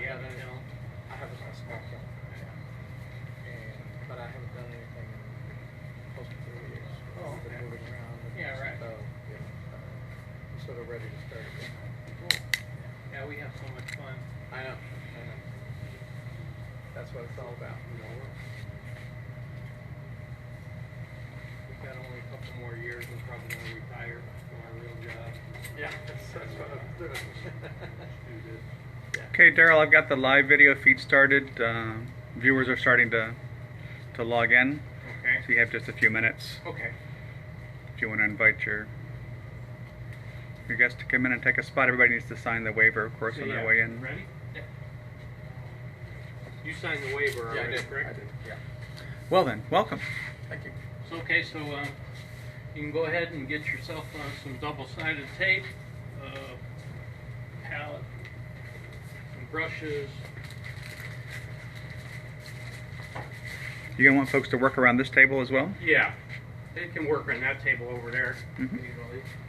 Yeah, then I have a small kiln. But I haven't done anything in close to 3 years. Oh, okay. Been moving around. Yeah, right. So, I'm sort of ready to start again. Cool. Yeah, we have so much fun. I know. That's what it's all about. We've got only a couple more years. We're probably going to retire from our real job. Yeah, that's what I'm doing. Okay, Darryl, I've got the live video feed started. Viewers are starting to log in. Okay. So you have just a few minutes Okay. if you want to invite your guests to come in and take a spot. Everybody needs to sign the waiver, of course, on their way in. Ready? Yeah. You signed the waiver already, I did. correct? I did. Yeah. Well then, welcome. Thank you. So, okay, so you can go ahead and get yourself some double-sided tape, palette, some brushes. You're going to want folks to work around this table as well? Yeah, they can work on that table over there. Mm-hmm.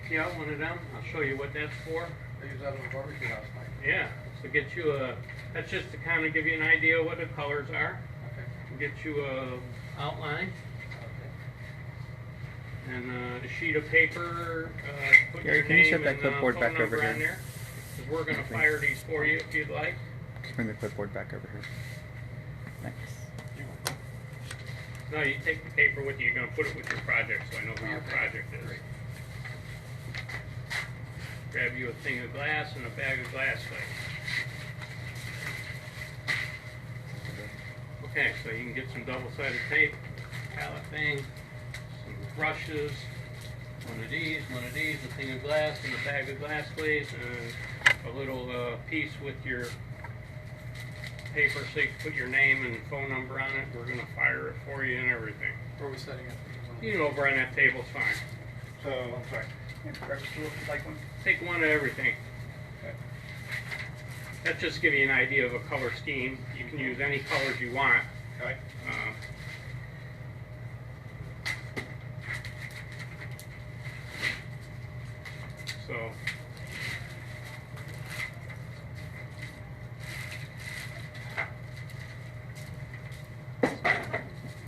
Yeah, one of them. I'll show you what that's for. I used that in the barbecue last night. Yeah, so get you that's just to kind of give you an idea what the colors are. Okay. Get you a outline. Okay. And a sheet of paper, put Gary, your can you name set that and clipboard phone back number over on here? there. 'Cause we're going to fire these for you if you'd like. Just bring the clipboard back over here. Thanks. No, you take the paper with you. You're going to put it with your project, so I know who your project is. Great. Grab you a thing of glass and a bag of glass glaze. Okay, so you can get some double-sided tape, palette thing, some brushes, one of these, a thing of glass, and a bag of glass glaze, and a little piece with your paper so you can put your name and phone number on it. We're going to fire it for you and everything. Where are we setting up? You can over on that table's fine. So, I'm sorry. Grab a stool if you'd like one. take one of everything. Okay. That just give you an idea of a color scheme. You can use any colors you want. Okay. So I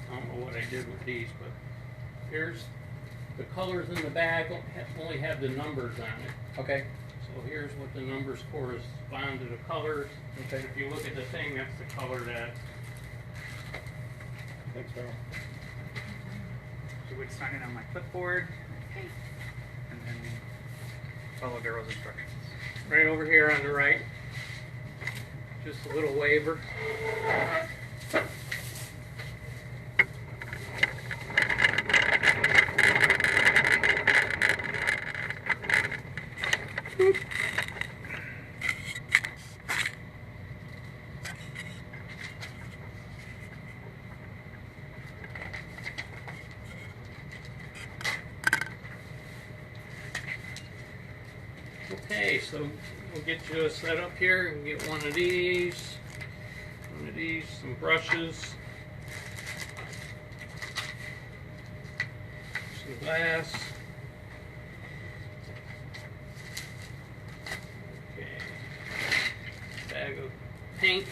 don't know what I did with these, but here's the colors in the bag only have the numbers on it. Okay. So here's what the numbers correspond to the colors. Okay. If you look at the thing, that's the color that. Thanks, Darryl. So we'd sign in on my clipboard. And then follow Darryl's instructions. Right over here on the right. Just a little waiver. Okay, so we'll get you set up here and get one of these, some brushes, some glass. Okay, bag of paint.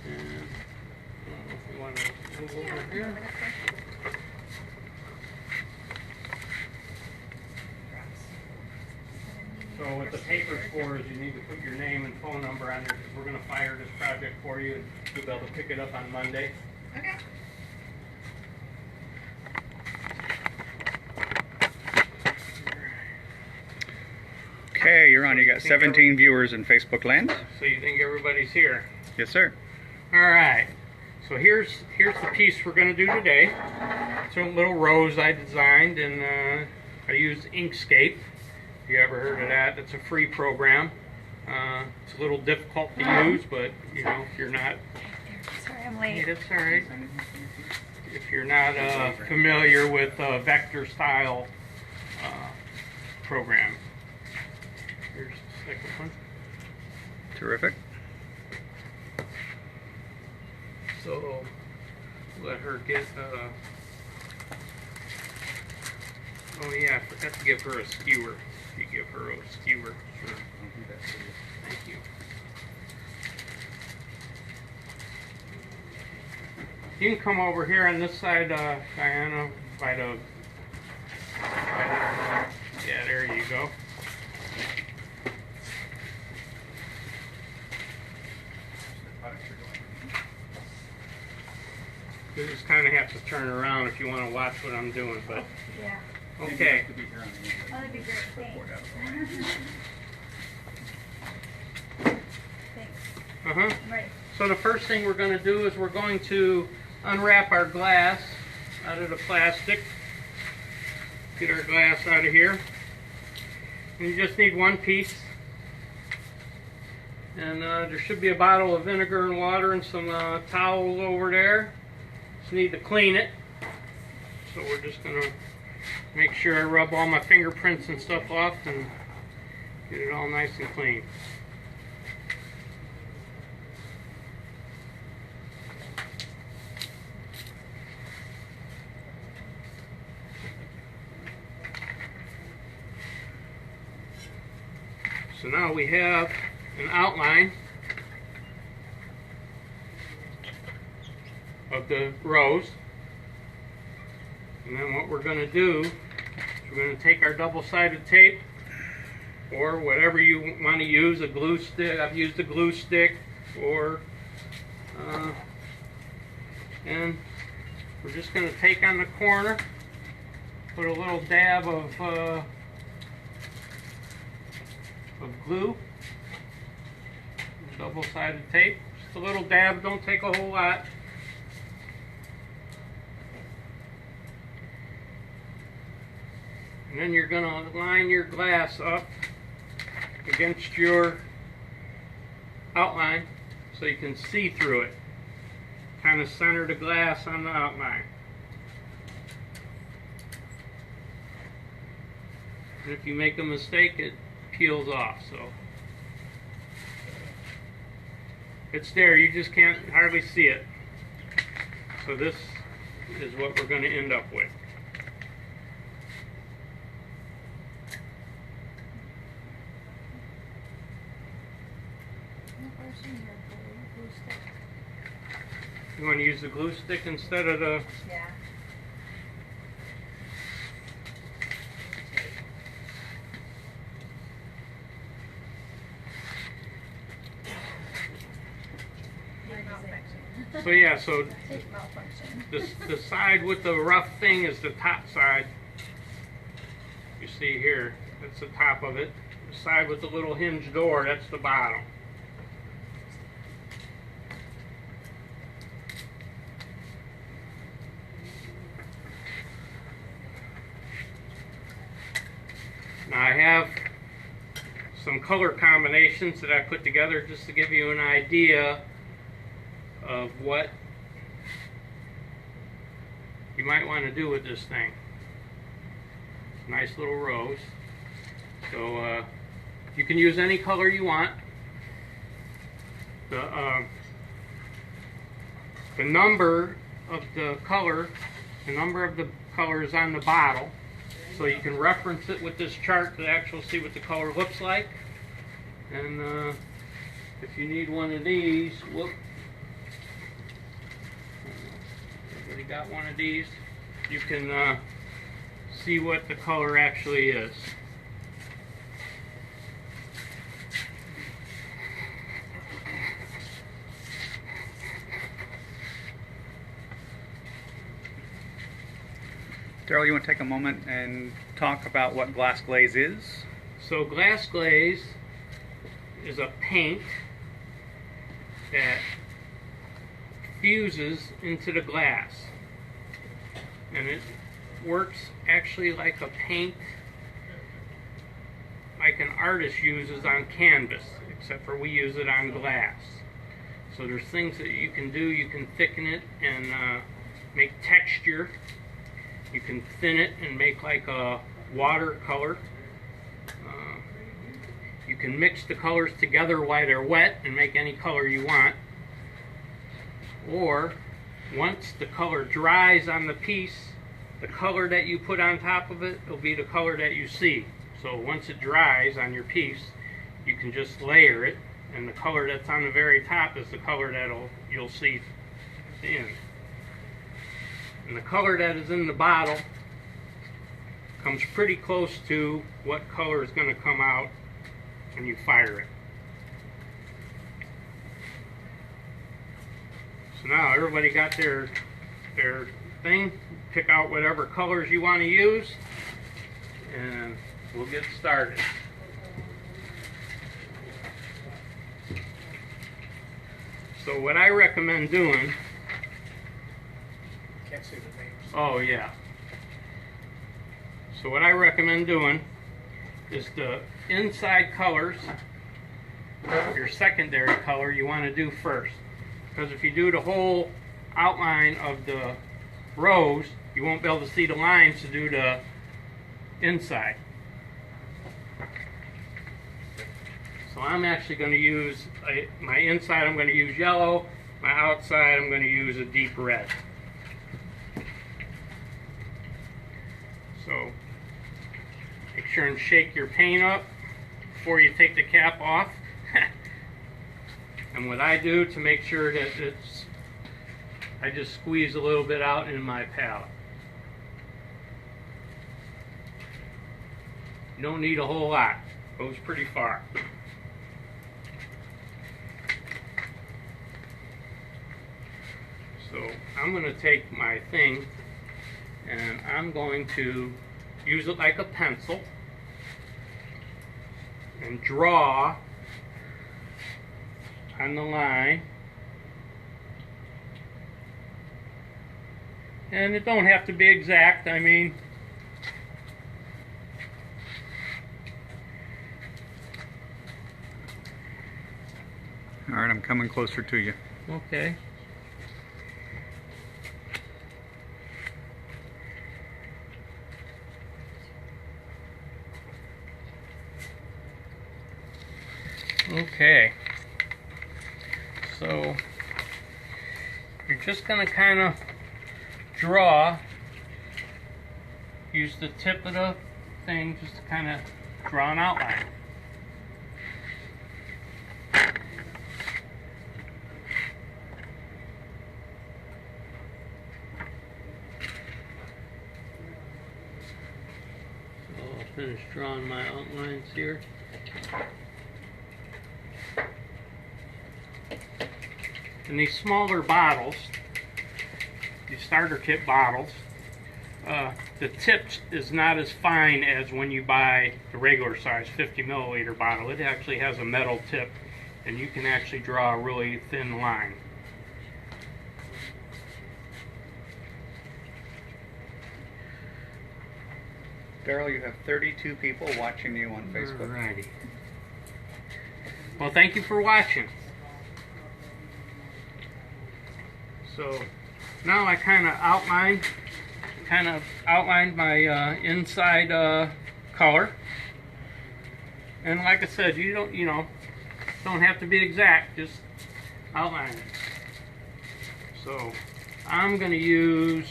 And I don't know if we want to move over here. So what the paper's for is you need to put your name and phone number on there because we're going to fire this project for you and you'll be able to pick it up on Monday. Okay. Okay, you're on. You got 17 viewers in Facebook land. So you think everybody's here? Yes, sir. All right. So here's the piece we're going to do today. It's a little rose I designed and I used Inkscape. If you ever heard of that, it's a free program. It's a little difficult to use, but you know, if you're not, Sorry, I'm hey, late. that's all right. If you're not familiar with vector style program, here's the second one. Terrific. So let her get. Oh yeah, I forgot to give her a skewer. You give her a skewer. Sure. I'll do that for you. You can come over here on this side, Diana, yeah, there you go. You just kind of have to turn around if you want to watch what I'm doing, but Yeah. okay. To be here on the end. Oh, that'd be great. Clipboard out Thanks. of the way. Thanks. Uh-huh. I'm ready. So the first thing we're going to do is we're going to unwrap our glass out of the plastic. Get our glass out of here. And you just need one piece. And there should be a bottle of vinegar and water and some towels over there. Just need to clean it. So we're just going to make sure I rub all my fingerprints and stuff off and get it all nice and clean. So now we have an outline of the rows. And then what we're going to do is we're going to take our double-sided tape or whatever you want to use, a glue stick. I've used a glue stick, or and we're just going to take on the corner, put a little dab of glue, double-sided tape, just a little dab, don't take a whole lot. And then you're going to line your glass up against your outline so you can see through it. Kind of center the glass on the outline. And if you make a mistake, it peels off. So it's there, you just can't hardly see it. So this is what we're going to end up with. You want to use the glue stick instead of the... Yeah. So yeah, so Tape malfunction. the side with the rough thing is the top side. You see here, that's the top of it. The side with the little hinge door, that's the bottom. Now I have some color combinations that I put together just to give you an idea of what you might want to do with this thing. Nice little rows. So you can use any color you want. The number of the color, the number of the colors on the bottle, so you can reference it with this chart to actually see what the color looks like. And if you need one of these, whoop. Everybody got one of these? You can see what the color actually is. Darryl, you want to take a moment and talk about what glass glaze is? So glass glaze is a paint that fuses into the glass, and it works actually like a paint like an artist uses on canvas, except for we use it on glass. So there's things that you can do. You can thicken it and make texture. You can thin it and make like a watercolor. You can mix the colors together while they're wet and make any color you want. Or once the color dries on the piece, the color that you put on top of it will be the color that you see. So once it dries on your piece, you can just layer it, and the color that's on the very top is the color that you'll see at the end. And the color that is in the bottle comes pretty close to what color is going to come out when you fire it. So now everybody got their thing. Pick out whatever colors you want to use, and we'll get started. So what I recommend doing, Can't see the names. oh yeah. So what I recommend doing is the inside colors, your secondary color, you want to do first. Because if you do the whole outline of the rows, you won't be able to see the lines to do the inside. So I'm actually going to use, my inside I'm going to use yellow, my outside I'm going to use a deep red. So make sure and shake your paint up before you take the cap off. And what I do to make sure that I just squeeze a little bit out in my palette. You don't need a whole lot. Goes pretty far. So I'm going to take my thing and I'm going to use it like a pencil and draw on the line. And it don't have to be exact, I mean, All right, I'm coming closer to you. okay. Okay. So you're just going to kind of draw, use the tip of the thing just to kind of draw an outline. So I'll finish drawing my outlines here. In these smaller bottles, these starter kit bottles, the tip is not as fine as when you buy the regular size 50 milliliter bottle. It actually has a metal tip and you can actually draw a really thin line. Darryl, you have 32 people watching you on Facebook. Alrighty. Well, thank you for watching. So now I kind of outlined my inside color, and like I said, you don't have to be exact, just outline it. So I'm going to use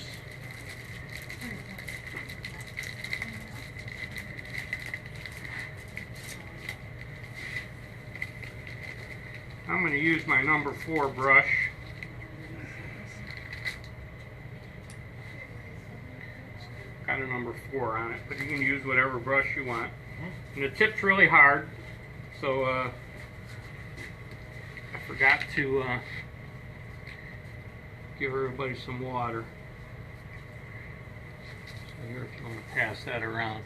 my number 4 brush. Got a number 4 on it, but you can use whatever brush you want. And the tip's really hard, so I forgot to give everybody some water. So here, if you want to pass that around.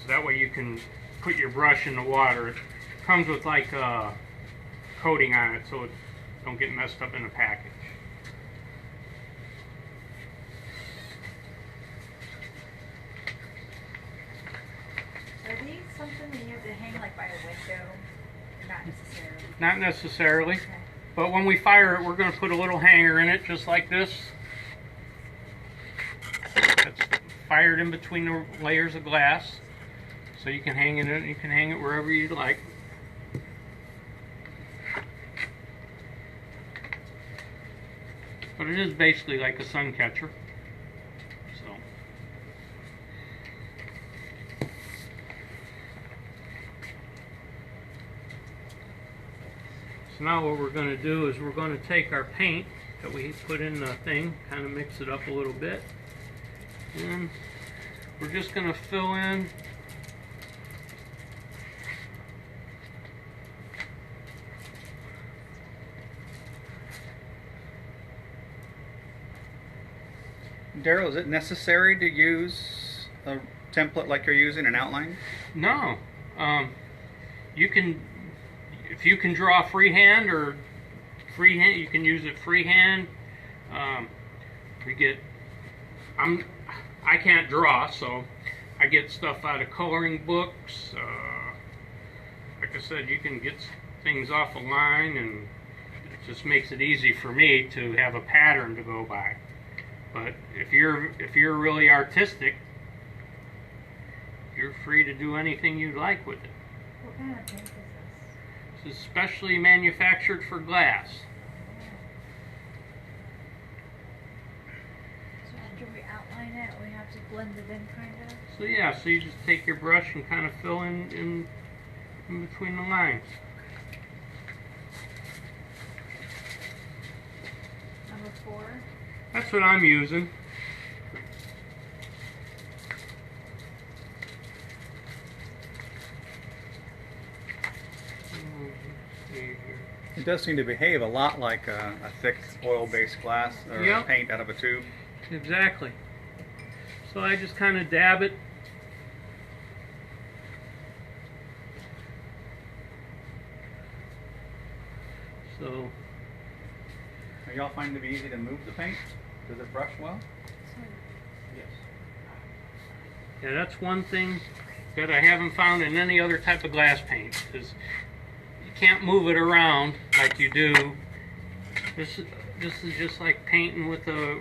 So that way you can put your brush in the water. It comes with like a coating on it so it don't get messed up in the package. Are these something that you have to hang like by a window? Not necessarily. Not necessarily, Okay. but when we fire it, we're going to put a little hanger in it, just like this. That's fired in between the layers of glass, so you can hang it in. You can hang it wherever you'd like. But it is basically like a sun catcher. So now what we're going to do is we're going to take our paint that we put in the thing, kind of mix it up a little bit. And we're just going to fill in Darryl, is it necessary to use a template like you're using, an outline? No. You can, if you can draw freehand or freehand, you can use it freehand. I can't draw, so I get stuff out of coloring books. Like I said, you can get things off a line, and it just makes it easy for me to have a pattern to go by. But if you're really artistic, you're free to do anything you'd like with it. What kind of paint is this? This is specially manufactured for glass. So after we outline it, we have to blend it in, kind of? So yeah, so you just take your brush and kind of fill in between the lines. Number 4. That's what I'm using. It does seem to behave a lot like a thick oil-based glass or Yep. paint out of a tube. Exactly. So I just kind of dab it. So Are y'all find it to be easy to move the paint? Does it brush well? Yes. yeah, that's one thing that I haven't found in any other type of glass paint, is you can't move it around like you do. This is just like painting with a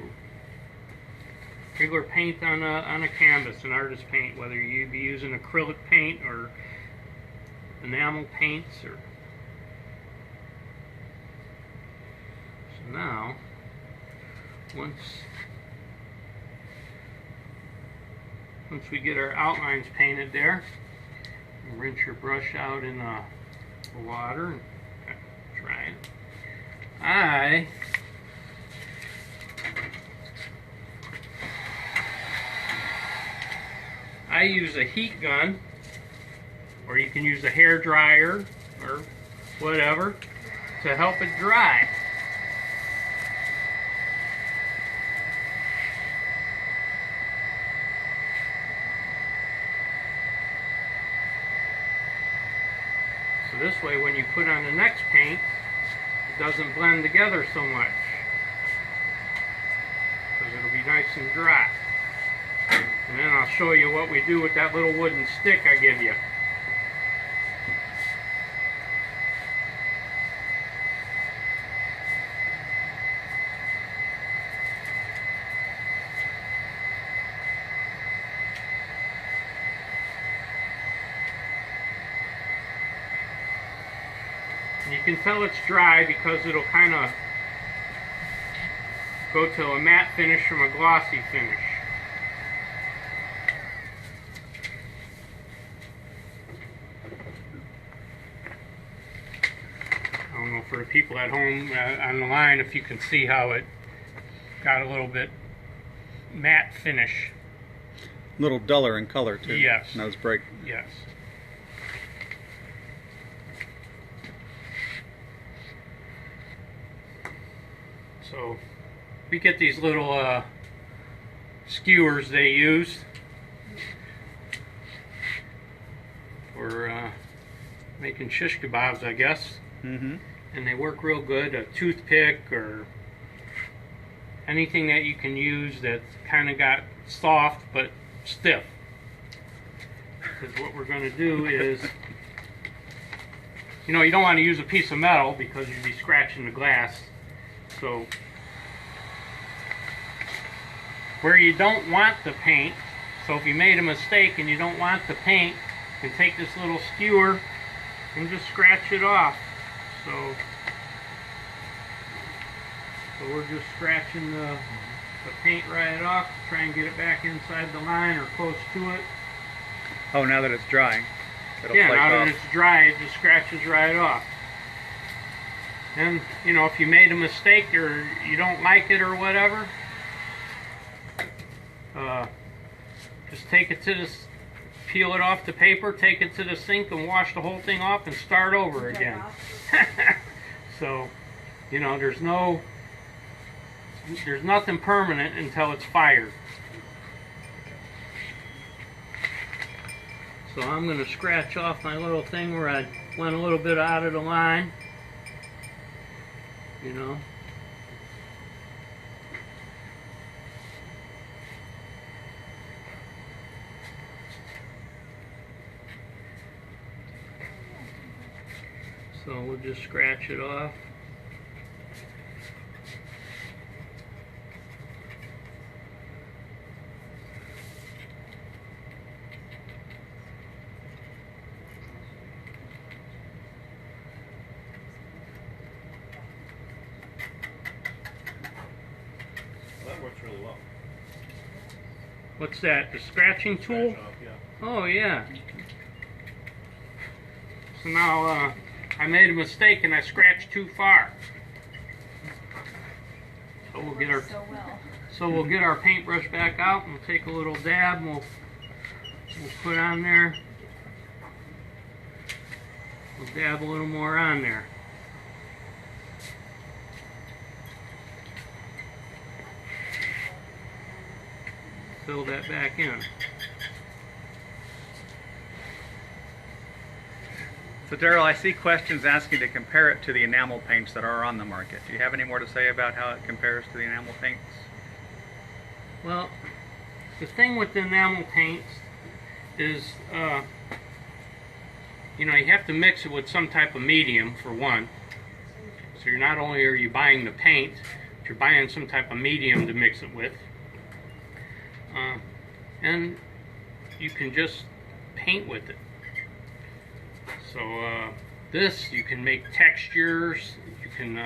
regular paint on a canvas, an artist paint, whether you be using acrylic paint or enamel paints. Or so now, once we get our outlines painted there, rinse your brush out in the water and dry it. I use a heat gun, or you can use a hair dryer or whatever to help it dry. So this way, when you put on the next paint, it doesn't blend together so much, because it'll be nice and dry. And then I'll show you what we do with that little wooden stick I give you. And you can tell it's dry because it'll kind of go to a matte finish from a glossy finish. I don't know, for the people at home on the line, if you can see how it got a little bit matte finish. A little duller in color too. Yes. Nose break. Yes. So we get these little skewers they use for making shish kebabs, I guess. Mm-hmm. And they work real good. A toothpick or anything that you can use that's kind of got soft but stiff. Because what we're going to do is, you know, you don't want to use a piece of metal because you'd be scratching the glass. So where you don't want the paint, so if you made a mistake and you don't want the paint, you can take this little skewer and just scratch it off. So we're just scratching the paint right off to try and get it back inside the line or close to it. Oh, now that it's dry, it'll Yeah, flake now off. that it's dry, it just scratches right off. And, you know, if you made a mistake or you don't like it or whatever, just take it to the, peel it off the paper, take it to the sink and wash the whole thing off and start over again. So, you know, there's nothing permanent until it's fired. So I'm going to scratch off my little thing where I went a little bit out of the line. You know. So we'll just scratch it off. That works really well. What's that? The scratching tool? Scratch off, yeah. Oh yeah. So now I made a mistake and I scratched too far. So we'll get our we'll get our paintbrush back out and we'll take a little dab and we'll put on there. We'll dab a little more on there. Fill that back in. So Darryl, I see questions asking to compare it to the enamel paints that are on the market. Do you have any more to say about how it compares to the enamel paints? Well, the thing with the enamel paints is, you know, you have to mix it with some type of medium for one. So you're not only are you buying the paint, but you're buying some type of medium to mix it with. And you can just paint with it. So this, you can make textures, you can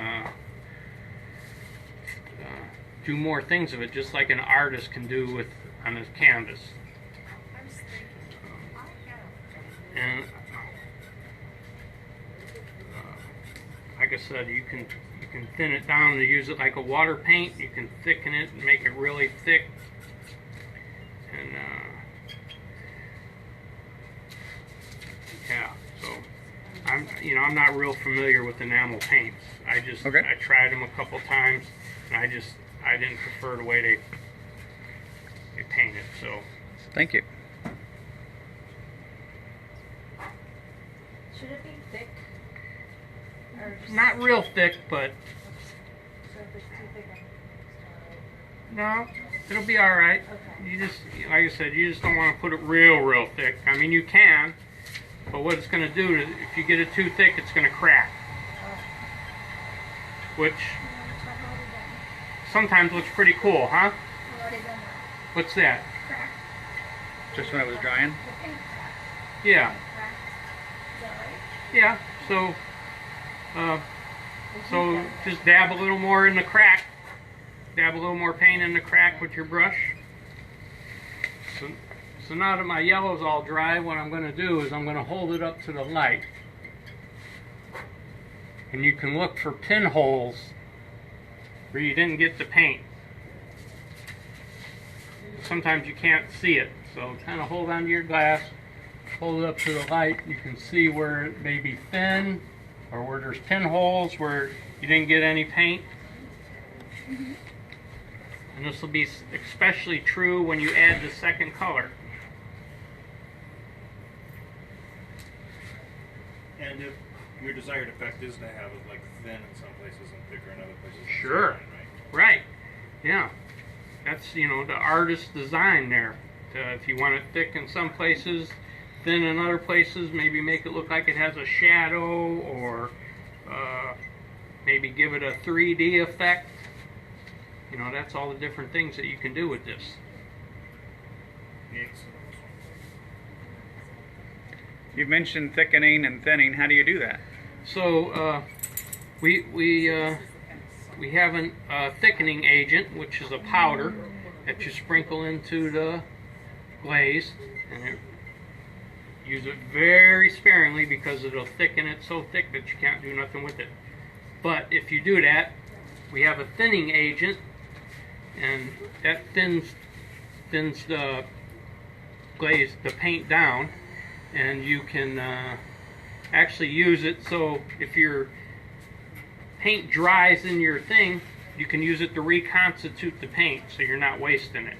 do more things of it, just like an artist can do with on his canvas. And like I said, you can thin it down to use it like a water paint. You can thicken it and make it really thick. And yeah, so I'm not real familiar with enamel paints. I tried them a couple times, and I didn't prefer the way they paint it. So thank you. Should it be thick? Or just not real thick, but so if it's too thick, no, it'll be all right. Okay. You just, like I said, you just don't want to put it real thick. I mean, you can, but what it's going to do is, if you get it too thick, it's going to crack. Which sometimes looks pretty cool, huh? What's that? Just when it was drying? Yeah. Yeah. So, so just dab a little more in the crack. Dab a little more paint in the crack with your brush. So now that my yellow's all dry, what I'm going to do is I'm going to hold it up to the light. And you can look for pinholes where you didn't get the paint. Sometimes you can't see it, so kind of hold onto your glass, hold it up to the light. You can see where it may be thin or where there's pinholes where you didn't get any paint. And this will be especially true when you add the second color. And if your desired effect is to have it like thin in some places and thicker in other places, Sure. it's fine, right? Right. Yeah. That's, you know, the artist's design there. If you want it thick in some places, thin in other places, maybe make it look like it has a shadow, or maybe give it a 3D effect. You know, that's all the different things that you can do with this. Yes. You've mentioned thickening and thinning. How do you do that? So we have a thickening agent, which is a powder that you sprinkle into the glaze, and use it very sparingly because it'll thicken it so thick that you can't do nothing with it. But if you do that, we have a thinning agent, and that thins the glaze, the paint down, and you can actually use it so if your paint dries in your thing, you can use it to reconstitute the paint, so you're not wasting it.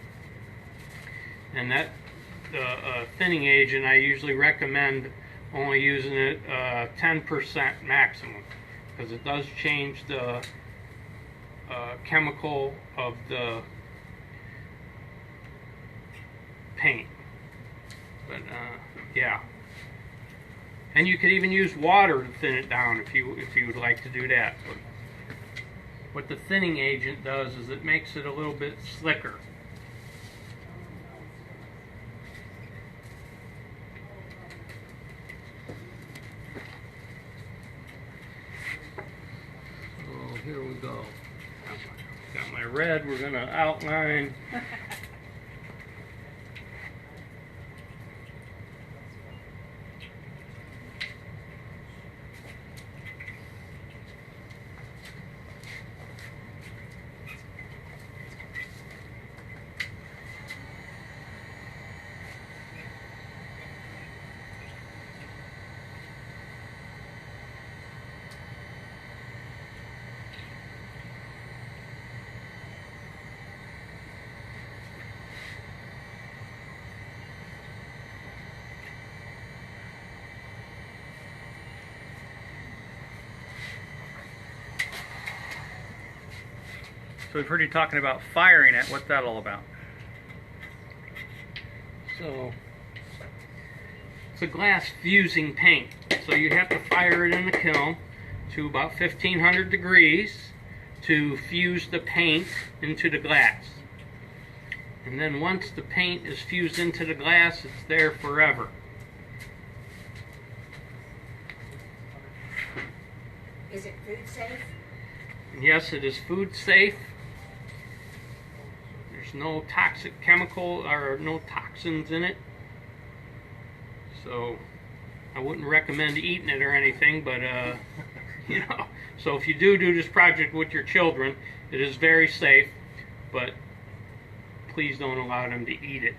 And that thinning agent, I usually recommend only using it 10% maximum, because it does change the chemical of the paint. But yeah, and you could even use water to thin it down if you would like to do that. But what the thinning agent does is it makes it a little bit slicker. So here we go. Got my red. We're going to outline. So we've heard you talking about firing it. What's that all about? So it's a glass fusing paint. So you have to fire it in the kiln to about 1500 degrees to fuse the paint into the glass. And then once the paint is fused into the glass, it's there forever. Is it food safe? And yes, it is food safe. There's no toxic chemical or no toxins in it. So I wouldn't recommend eating it or anything, but you know, so if you do this project with your children, it is very safe, but please don't allow them to eat it.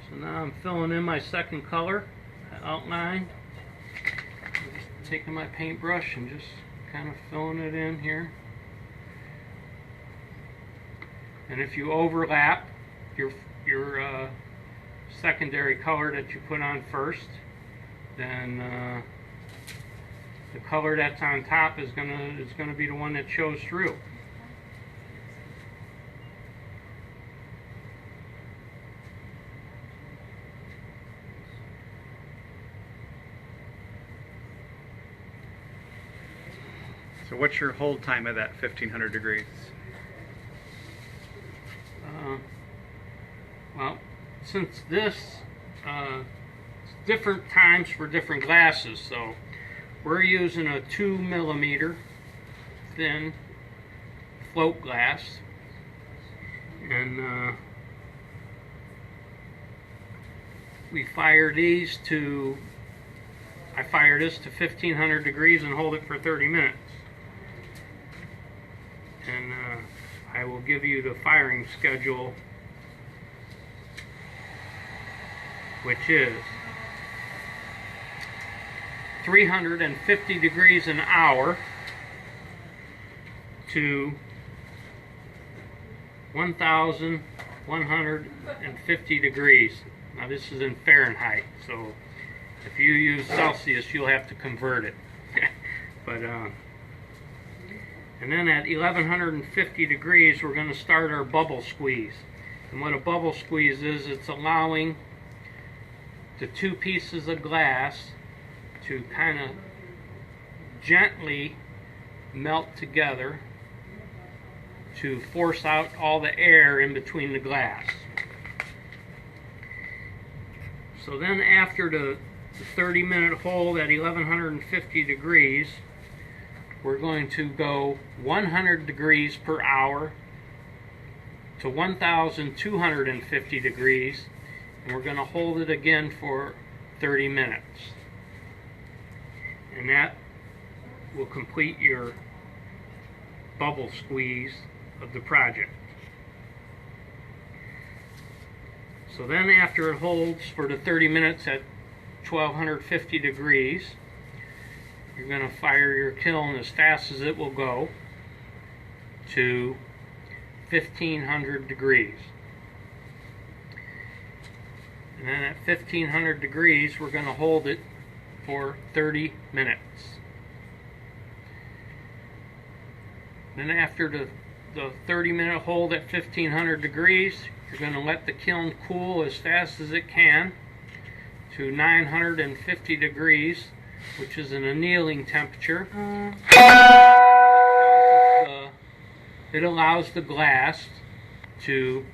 So now I'm filling in my second color, outline. I'm just taking my paintbrush and just kind of filling it in here. And if you overlap your secondary color that you put on first, then the color that's on top is gonna be the one that shows through. So what's your hold time at that 1500 degrees? Well, since this it's different times for different glasses, so we're using a 2mm thin float glass, and we fire these to, I fire this to 1500 degrees and hold it for 30 minutes. And I will give you the firing schedule, which is 350 degrees an hour to 1150 degrees. Now this is in Fahrenheit, so if you use Celsius you'll have to convert it. But and then at 1150 degrees we're going to start our bubble squeeze. And what a bubble squeeze is, it's allowing the two pieces of glass to kind of gently melt together to force out all the air in between the glass. So then after the 30-minute hold at 1150 degrees, we're going to go 100 degrees per hour to 1250 degrees, and we're going to hold it again for 30 minutes. And that will complete your bubble squeeze of the project. So then after it holds for the 30 minutes at 1250 degrees, you're going to fire your kiln as fast as it will go to 1500 degrees. And then at 1500 degrees, we're going to hold it for 30 minutes. Then after the 30-minute hold at 1500 degrees, you're going to let the kiln cool as fast as it can to 950 degrees, which is an annealing temperature. It allows the glass to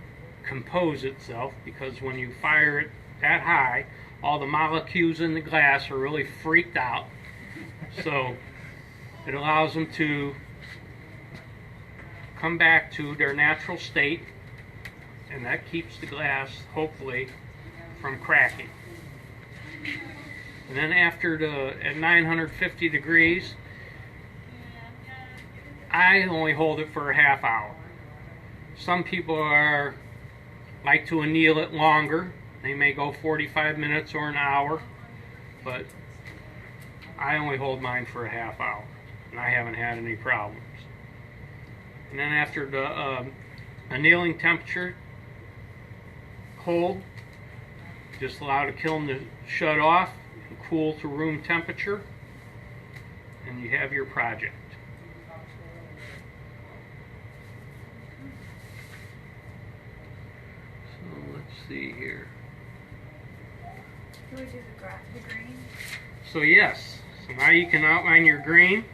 compose itself, because when you fire it that high, all the molecules in the glass are really freaked out. So it allows them to come back to their natural state, and that keeps the glass, hopefully, from cracking. And then after at 950 degrees, I only hold it for a half hour. Some people like to anneal it longer. They may go 45 minutes or an hour, but I only hold mine for a half hour, and I haven't had any problems. And then after the annealing temperature hold, just allow the kiln to shut off and cool to room temperature, and you have your project. So let's see here. Can we do the green? So yes, so now you can outline your green.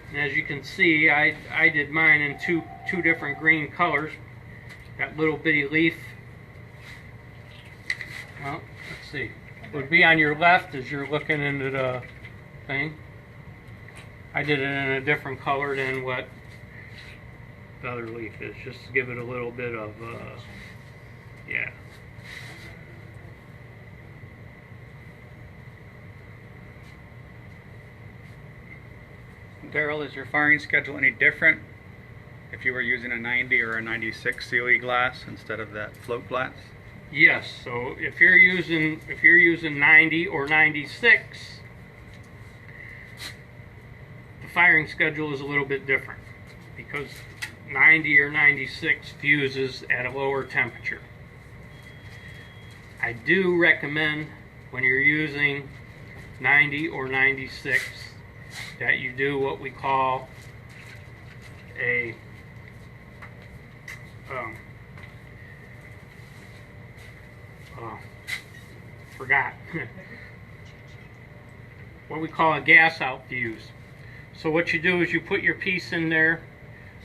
And as you can see, I did mine in two different green colors. That little bitty leaf, well, let's see, it would be on your left as you're looking into the thing. I did it in a different color than what the other leaf is, just to give it a little bit of, yeah. Darryl, is your firing schedule any different if you were using a 90 or a 96 COE glass instead of that float glass? Yes, so if you're using 90 or 96, the firing schedule is a little bit different, because 90 or 96 fuses at a lower temperature. I do recommend, when you're using 90 or 96, that you do what we call a what we call a gas out fuse. So what you do is you put your piece in there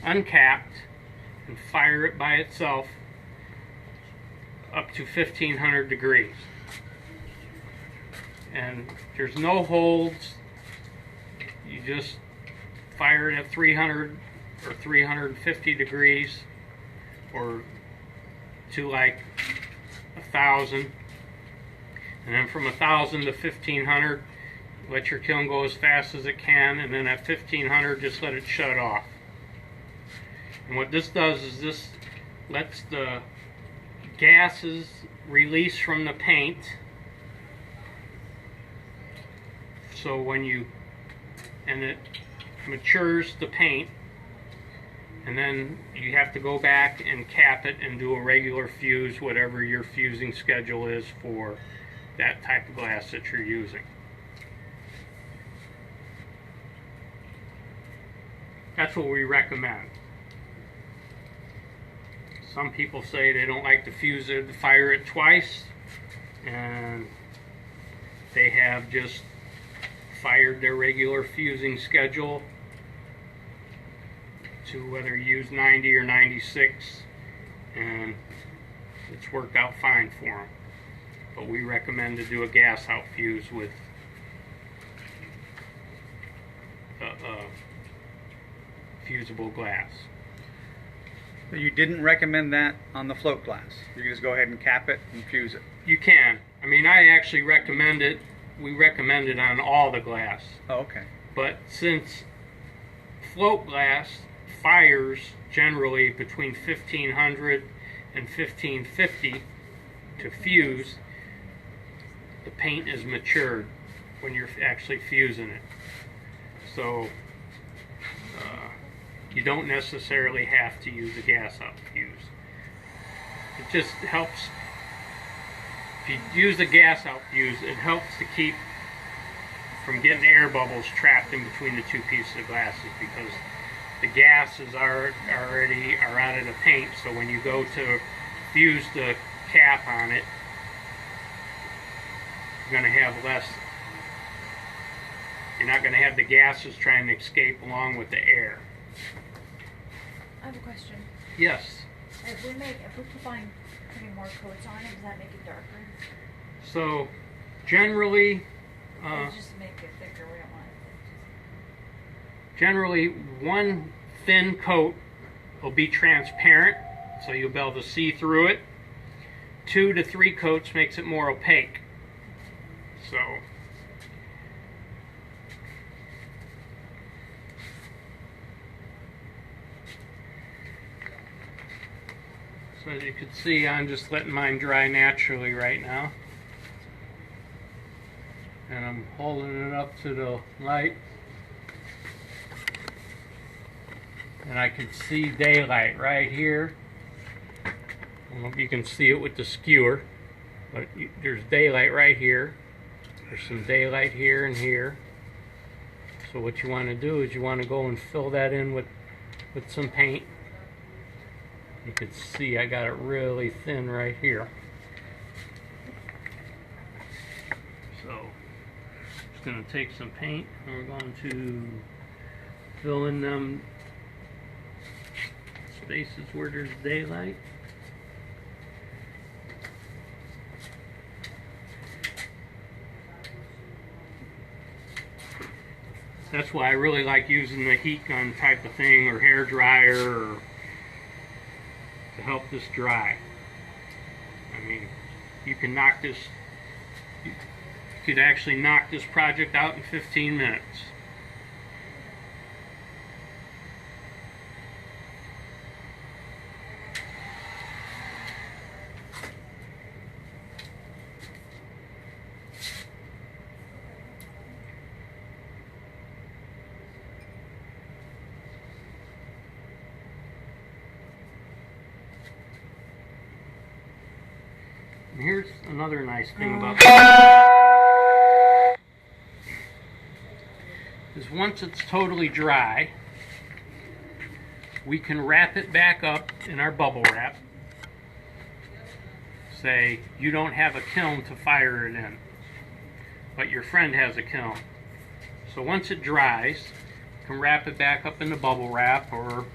uncapped and fire it by itself up to 1500 degrees, and there's no holds. You just fire it at 300 or 350 degrees, or to like 1,000, and then from 1,000 to 1,500, let your kiln go as fast as it can, and then at 1,500 just let it shut off. And what this does is this lets the gases release from the paint, so and it matures the paint, and then you have to go back and cap it and do a regular fuse, whatever your fusing schedule is for that type of glass that you're using. That's what we recommend. Some people say they don't like to fuse it, fire it twice, and they have just fired their regular fusing schedule to whether you use 90 or 96, and it's worked out fine for them. But we recommend to do a gas out fuse with fusible glass. But you didn't recommend that on the float glass. You can just go ahead and cap it and fuse it. You can. I mean, I actually recommend it. We recommend it on all the glass. Oh, okay. But since float glass fires generally between 1500 and 1550 to fuse, the paint is matured when you're actually fusing it. So you don't necessarily have to use a gas out fuse. It just helps. If you use a gas out fuse, it helps to keep from getting air bubbles trapped in between the two pieces of glasses, because the gases are out of the paint. So when you go to fuse the cap on it, you're going to have less. You're not going to have the gases trying to escape along with the air. I have a question. Yes. If we're putting more coats on it, does that make it darker? So generally, Or just make it thicker? We don't want it. generally one thin coat will be transparent, so you'll be able to see through it. 2 to 3 coats makes it more opaque. So as you can see, I'm just letting mine dry naturally right now. And I'm holding it up to the light. And I can see daylight right here. I don't know if you can see it with the skewer, but there's daylight right here. There's some daylight here and here. So what you want to do is you want to go and fill that in with some paint. You can see I got it really thin right here. So just going to take some paint and we're going to fill in them spaces where there's daylight. That's why I really like using the heat gun type of thing, or hair dryer, or to help this dry. I mean, you can knock this, you could actually knock this project out in 15 minutes. And here's another nice thing about this. Is once it's totally dry, we can wrap it back up in our bubble wrap. Say you don't have a kiln to fire it in, but your friend has a kiln. So once it dries, you can wrap it back up in the bubble wrap, or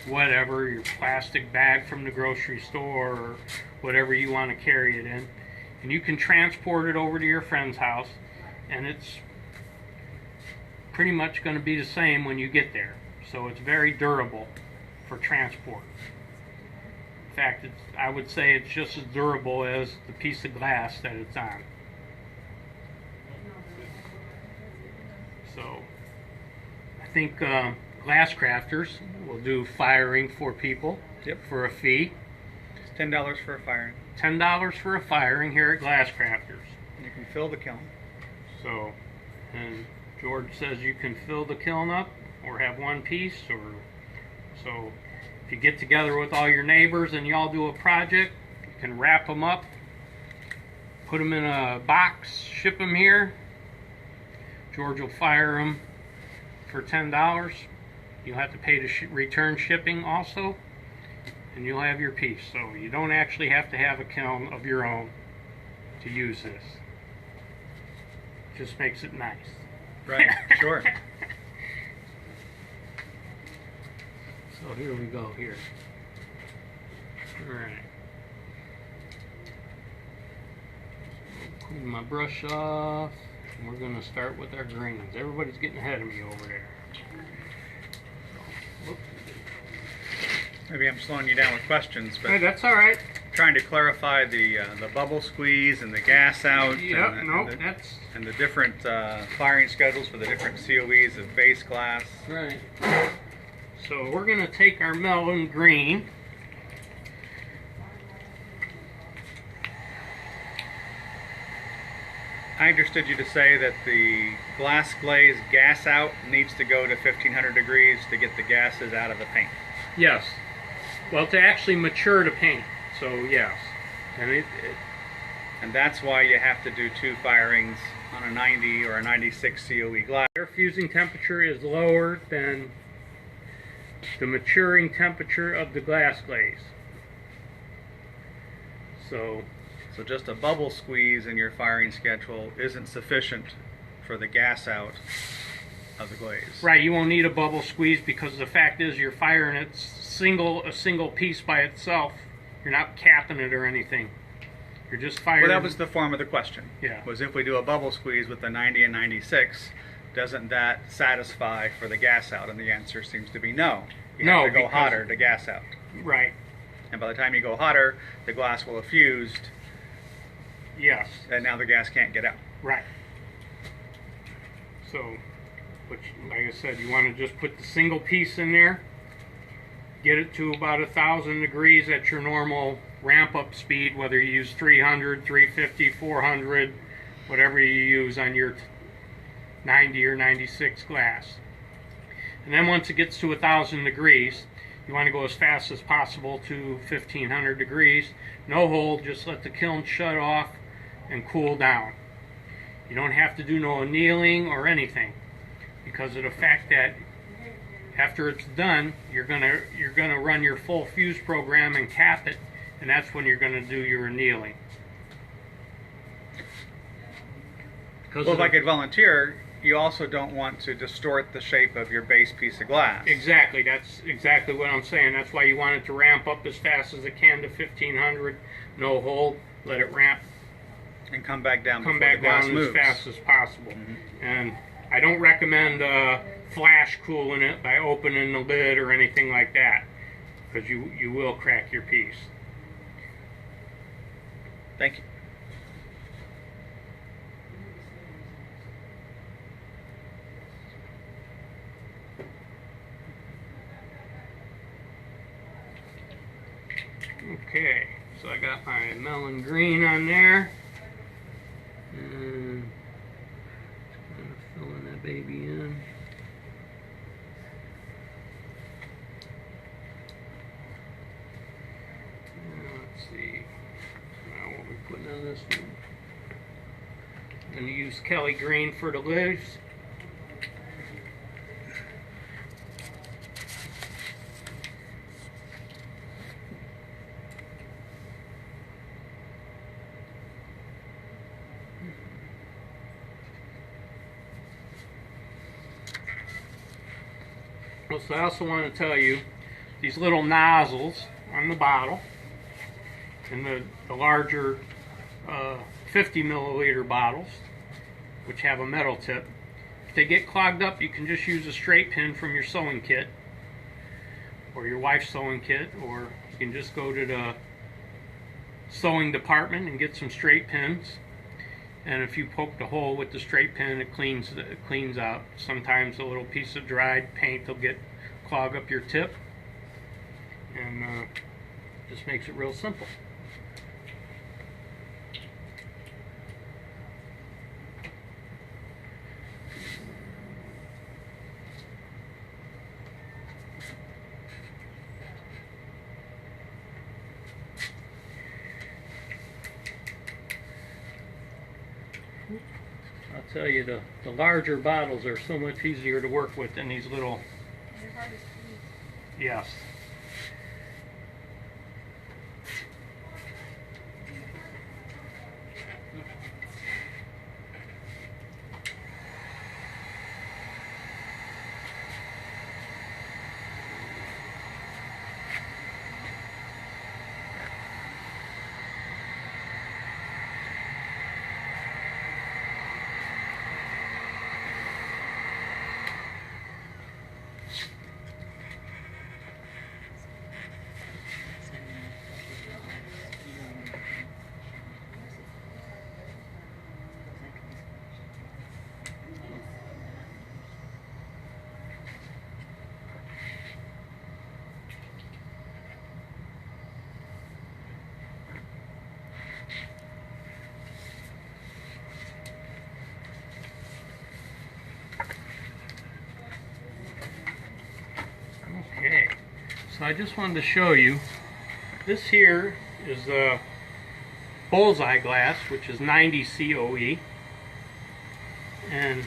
whatever, your plastic bag from the grocery store, or whatever you want to carry it in, and you can transport it over to your friend's house, and it's pretty much going to be the same when you get there. So it's very durable for transport. In fact, I would say it's just as durable as the piece of glass that it's on. So I think glass crafters will do firing for people. Yep. For a fee. It's $10 for a firing. $10 for a firing here at Glass Crafters. You can fill the kiln. So, and George says you can fill the kiln up or have one piece, or so if you get together with all your neighbors and you all do a project, you can wrap them up, put them in a box, ship them here. George will fire them for $10. You'll have to pay the return shipping also, and you'll have your piece. So you don't actually have to have a kiln of your own to use this. Just makes it nice. Right, sure. So here we go here. Alright. Clean my brush off. And we're going to start with our greens. Everybody's getting ahead of me over there. So, whoop. maybe I'm slowing you down with questions, Hey, but that's all right. trying to clarify the bubble squeeze and the gas out Yep, and, no, and, the, that's and the different firing schedules for the different COEs of base class. right. So we're gonna take our melon green. I understood you to say that the glass glaze gas out needs to go to 1500 degrees to get the gases out of the paint. Yes. Well, to actually mature the paint. So yes. And And that's why you have to do 2 firings on a 90 or a 96 COE glass. air fusing temperature is lower than the maturing temperature of the glass glaze. So So just a bubble squeeze in your firing schedule isn't sufficient for the gas out of the glaze. right, you won't need a bubble squeeze because the fact is you're firing it a single piece by itself. You're not capping it or anything. You're just firing. Well, that was the form of the question. Yeah. Was if we do a bubble squeeze with the 90 and 96, doesn't that satisfy for the gas out? And the answer seems to be no. You No, have to go because- hotter to gas out. right. And by the time you go hotter, the glass will have fused, Yes. and now the gas can't get out. Right. So, which, like I said, you want to just put the single piece in there, get it to about 1,000 degrees at your normal ramp up speed, whether you use 300, 350, 400, whatever you use on your 90 or 96 glass. And then once it gets to 1,000 degrees, you want to go as fast as possible to 1,500 degrees. No hold, just let the kiln shut off and cool down. You don't have to do no annealing or anything because of the fact that after it's done, you're gonna run your full fuse program and cap it, and that's when you're gonna do your annealing. Well, if I could volunteer, you also don't want to distort the shape of your base piece of glass. Exactly, that's exactly what I'm saying. That's why you want it to ramp up as fast as it can to 1,500. No hold, let it ramp. And come back down Come before back the glass down moves. as fast as possible. Mhm. And I don't recommend flash cooling it by opening the lid or anything like that, because you will crack your piece. Thank you. Okay, so I got my melon green on there. And just kind of filling that baby in. Now, let's see. Now what we putting on this one? I'm going to use Kelly green for the lids. So I also want to tell you these little nozzles on the bottle and the larger 50 milliliter bottles, which have a metal tip, if they get clogged up, you can just use a straight pin from your sewing kit or your wife's sewing kit, or you can just go to the sewing department and get some straight pins. And if you poke the hole with the straight pin, it cleans out. Sometimes a little piece of dried paint will clog up your tip, and just makes it real simple. I'll tell you, the larger bottles are so much easier to work with than these little. They're hard to squeeze. Yes. I just wanted to show you, this here is the bullseye glass, which is 90 COE, and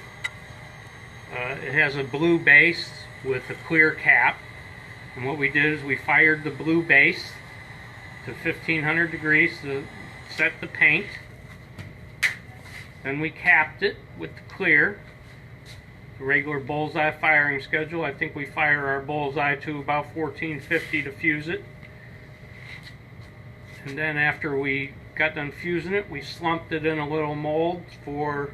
it has a blue base with a clear cap. And what we did is we fired the blue base to 1500 degrees to set the paint. Then we capped it with the clear, the regular bullseye firing schedule. I think we fire our bullseye to about 1450 to fuse it. And then after we got done fusing it, we slumped it in a little mold for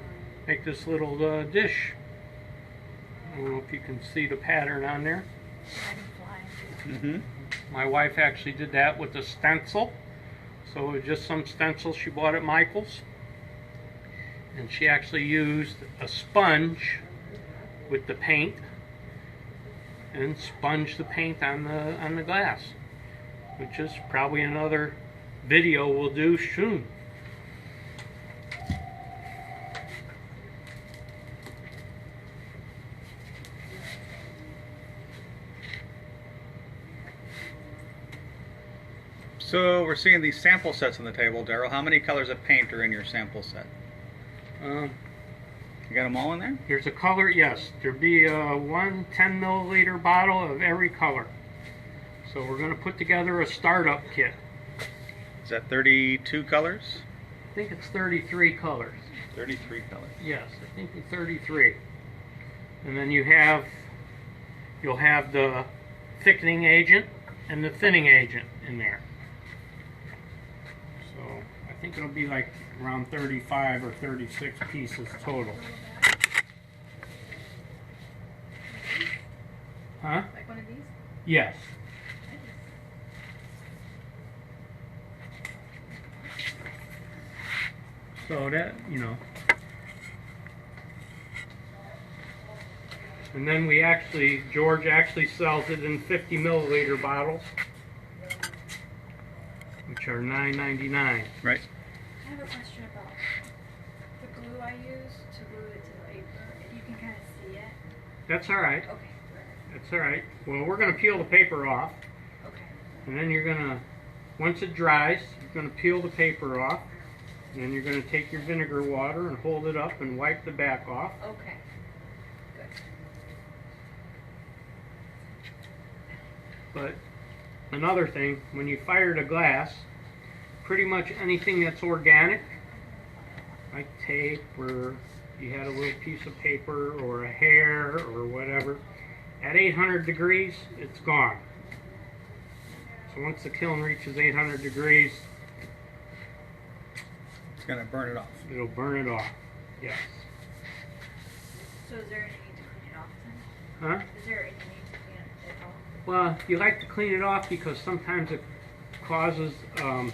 make this little dish. I don't know if you can see the pattern on there. My wife actually did that with a stencil. So it was just some stencils she bought at Michael's. And she actually used a sponge with the paint and sponged the paint on the glass, which is probably another video we'll do soon. So we're seeing these sample sets on the table, Darryl. How many colors of paint are in your sample set? You got them all in there? Here's a color, yes. There'll be one 10 milliliter bottle of every color. So we're going to put together a startup kit. Is that 32 colors? I think it's 33 colors. 33 colors. Yes, I think it's 33. And then you'll have the thickening agent and the thinning agent in there. So I think it'll be like around 35 or 36 pieces total. Huh? Like one of these? Yes. So that, you know. And then George actually sells it in 50 milliliter bottles, which are $9.99. Right. I have a question about the glue I use to glue it to the paper. If you can kind of see it. That's all right. Okay. That's all right. Well, we're going to peel the paper off, Okay. and then you're going to, once it dries, you're going to peel the paper off, and then you're going to take your vinegar water and hold it up and wipe the back off. Okay. Good. But another thing, when you fire the glass, pretty much anything that's organic, like tape, or you had a little piece of paper or a hair or whatever, at 800 degrees, it's gone. So once the kiln reaches 800 degrees, It's going to burn it off. it'll burn it off. Yes. So is there any need to clean it off then? Huh? Is there any need to clean it at all? Well, you like to clean it off because sometimes it causes the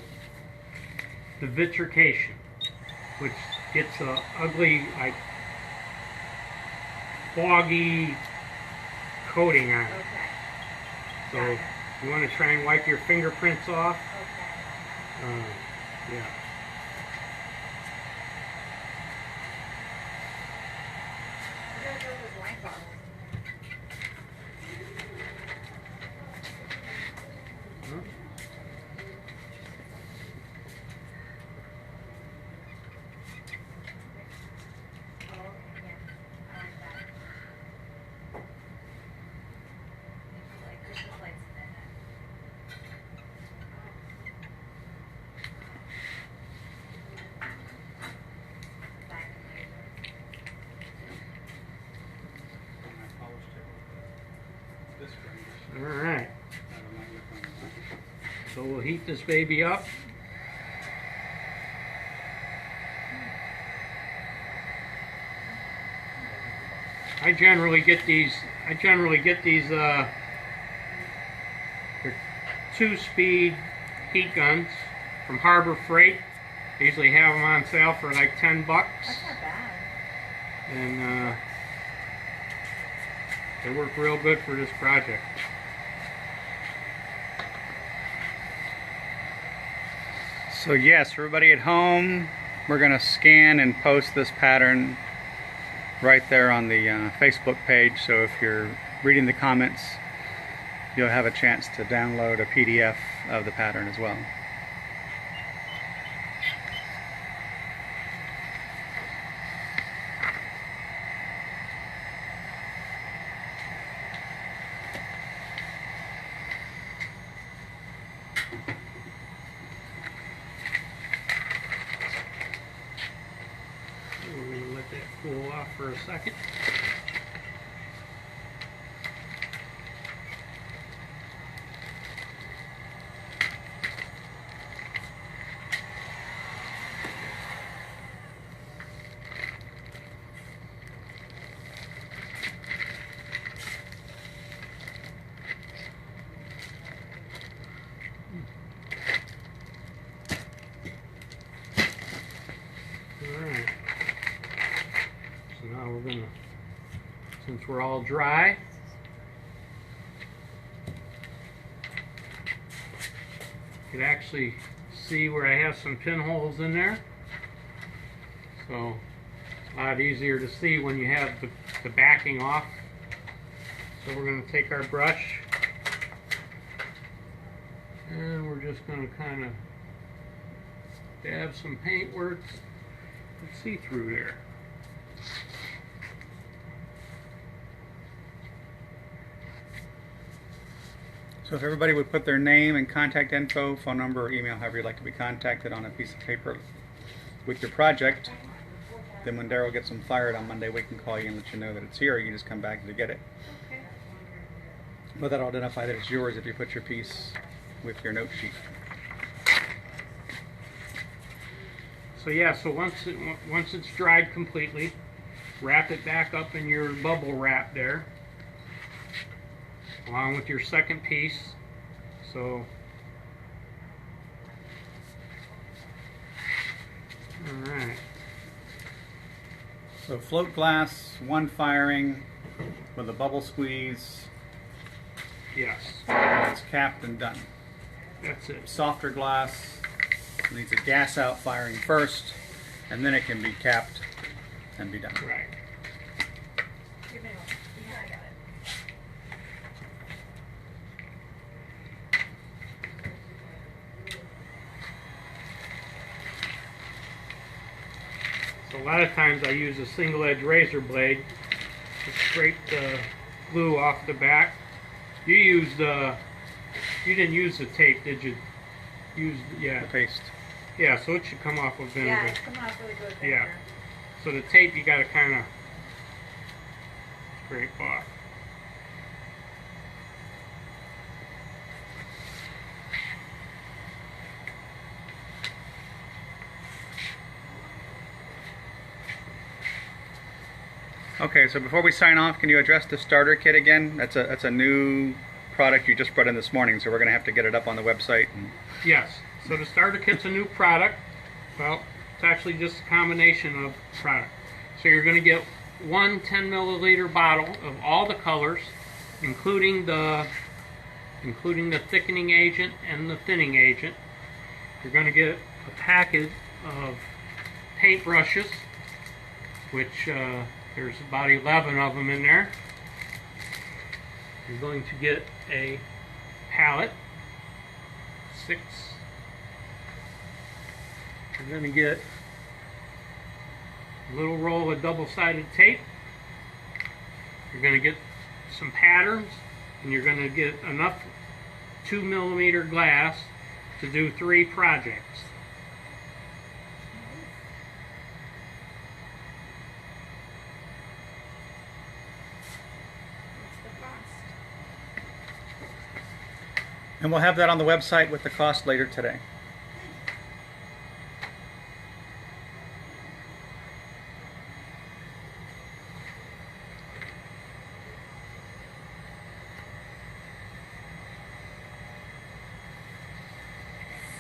vitrification, which gets a ugly, like, foggy coating on it. Okay. So Got it. you want to try and wipe your fingerprints off. Okay. Yeah. What do I do with wine bottles? Huh? Oh, okay, yeah. I like that. Maybe like Christmas lights in it. Black and laser. This All right. So we'll heat this baby up. I generally get these. They're 2-speed heat guns from Harbor Freight. They usually have them on sale for like $10, That's not bad. and they work real good for this project. So yes, for everybody at home, we're going to scan and post this pattern right there on the Facebook page. So if you're reading the comments you'll have a chance to download a PDF of the pattern as well. We're going to let that cool off for a second. Alright, so now we're gonna, since we're all dry, you can actually see where I have some pinholes in there. So it's a lot easier to see when you have the backing off. So we're gonna take our brush and we're just gonna kind of dab some paintwork. See through there. So if everybody would put their name and contact info, phone number, or email, however you'd like to be contacted, on a piece of paper with your project, then when Darryl gets them fired on Monday, we can call you and let you know that it's here. You just come back to get it. Okay. But that'll identify that it's yours if you put your piece with your note sheet. So yeah, so once it's dried completely, wrap it back up in your bubble wrap there, along with your second piece. So, all right. So float glass, one firing with a bubble squeeze. Yes, And it's capped and done. that's it. Softer glass needs a gas out firing first, and then it can be capped and be done. Right. Give me one. Yeah, I got it. So a lot of times I use a single edge razor blade to scrape the glue off the back. You didn't use the tape, did you? Yeah. The paste. Yeah, so it should come off with vinegar. Yeah, it's coming off really good. Yeah. Vinegar. So the tape you gotta kinda scrape off. Okay, so before we sign off, can you address the starter kit again? That's a new product you just brought in this morning, so we're gonna have to get it up on the website. Yes. So the starter kit's a new product. Well, it's actually just a combination of product. So you're going to get one 10 milliliter bottle of all the colors, including the thickening agent and the thinning agent. You're going to get a packet of paintbrushes, which there's about 11 of them in there. You're going to get a palette, 6. You're going to get a little roll of double-sided tape. You're going to get some patterns, and you're going to get enough 2 millimeter glass to do 3 projects. What's the cost? And we'll have that on the website with the cost later today.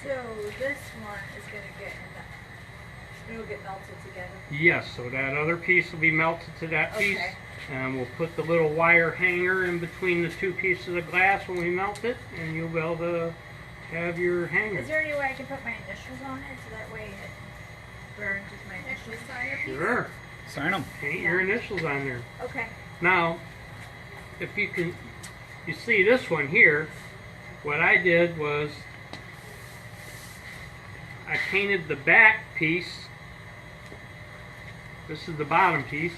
So this one is going to get it'll get melted together. Yes, so that other piece will be melted to that piece. Okay. And we'll put the little wire hanger in between the 2 pieces of glass when we melt it, and you'll be able to have your hanger. Is there any way I can put my initials on it so that way it burns with my initials? Sure. Sign them. Paint your initials on there. Okay. Now, if you you see this one here, what I did was I painted the back piece. This is the bottom piece.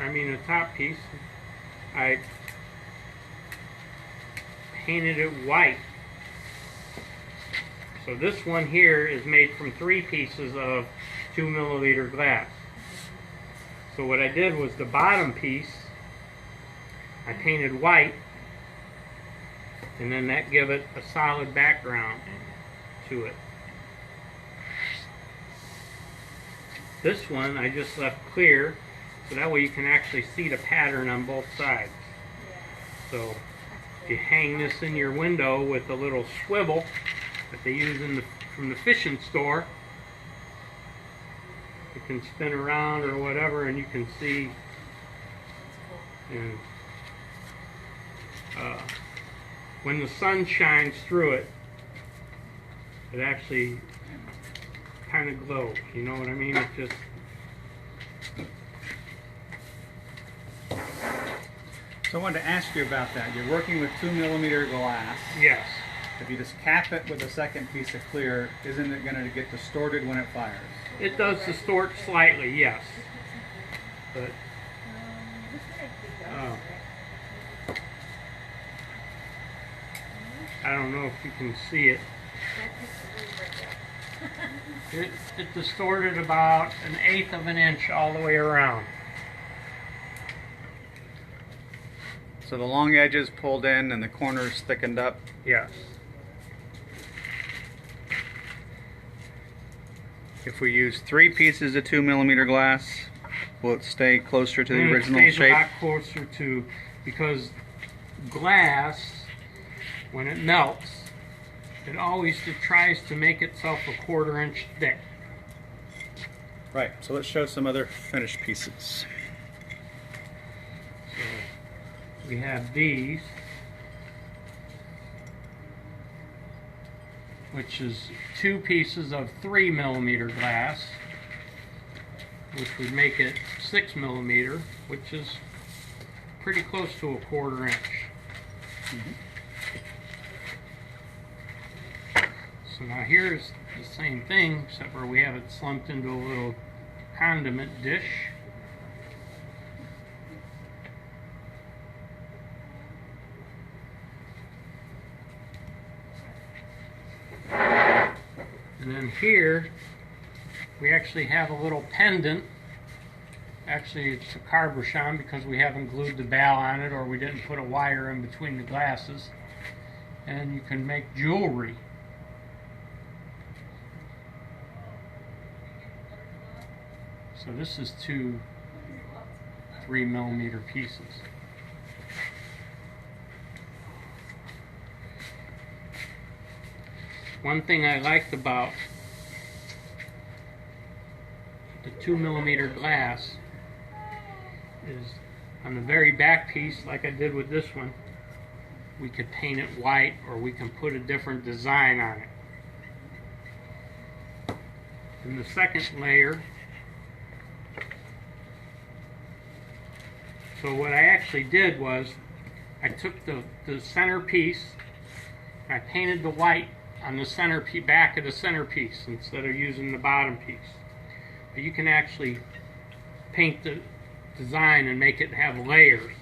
I mean the top piece. I painted it white. So this one here is made from 3 pieces of 2mm glass. So what I did was the bottom piece I painted white, and then that gave it a solid background to it. This one I just left clear, so that way you can actually see the pattern on both sides. So if you hang this in your window with a little swivel that they use from the fishing store, it can spin around or whatever, and you can see. And when the sun shines through it, it actually kind of glows. You know what I mean? It just. So I wanted to ask you about that. You're working with 2mm glass. Yes. If you just cap it with a second piece of clear, isn't it going to get distorted when it fires? It does distort slightly, yes. But I don't know if you can see it. It distorted about 1/8 of an inch all the way around. So the long edges pulled in and the corners thickened up. Yes. If we use 3 pieces of 2mm glass, will it stay closer to the And original it stays shape? a lot closer to, because glass, when it melts, it always tries to make itself a 1/4 inch thick. Right, so let's show some other finished pieces. So we have these, which is 2 pieces of 3mm glass, which would make it 6mm, which is pretty close to a 1/4 inch. So now here's the same thing, except where we have it slumped into a little condiment dish. And then here, we actually have a little pendant. Actually, it's a carbuchon because we haven't glued the bell on it, or we didn't put a wire in between the glasses. And you can make jewelry. So this is 2 3mm pieces. One thing I liked about the 2mm glass is on the very back piece, like I did with this one, we could paint it white or we can put a different design on it. In the second layer, so what I actually did was I took the center piece, I painted the white on the center back of the center piece instead of using the bottom piece. But you can actually paint the design and make it have layers,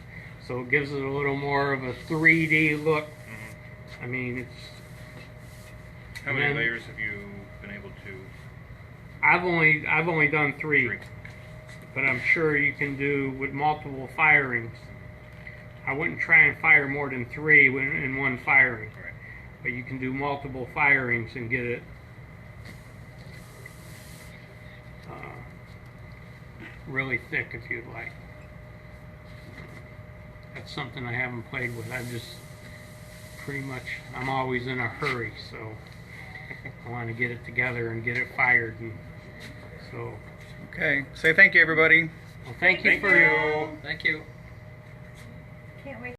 so it gives it a little more of a 3D look. I mean, it's. How many layers have you been able to? I've only done 3, but I'm sure you can do with multiple firings. I wouldn't try and fire more than 3 in one firing. But you can do multiple firings and get it really thick if you'd like. That's something I haven't played with. I'm always in a hurry, so I want to get it together and get it fired. And so. Okay, say thank you, everybody. Well, thank you. Thank you. Can't wait.